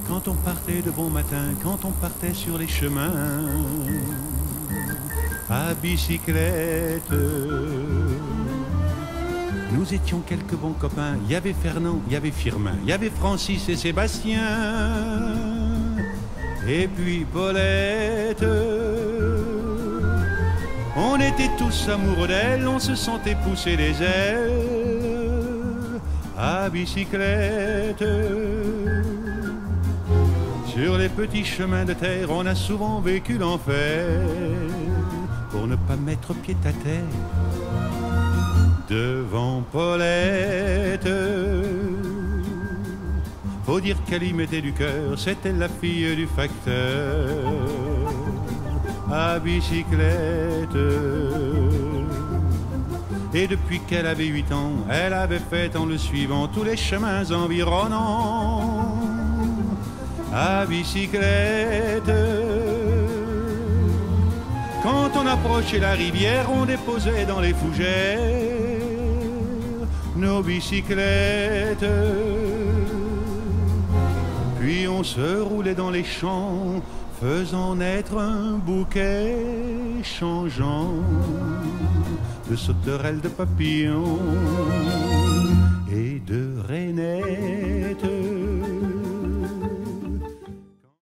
Quand on partait de bon matin, quand on partait sur les chemins à bicyclette, nous étions quelques bons copains. Il y avait Fernand, il y avait Firmin, il y avait Francis et Sébastien, et puis Paulette. On était tous amoureux d'elle, on se sentait pousser les ailes à bicyclette. Sur les petits chemins de terre, on a souvent vécu l'enfer pour ne pas mettre pied à terre devant Paulette. Faut dire qu'elle y mettait du cœur, c'était la fille du facteur à bicyclette. Et depuis qu'elle avait 8 ans, elle avait fait en le suivant tous les chemins environnants à bicyclette. Quand on approchait la rivière, on déposait dans les fougères nos bicyclettes. Puis on se roulait dans les champs, faisant naître un bouquet changeant de sauterelles, de papillons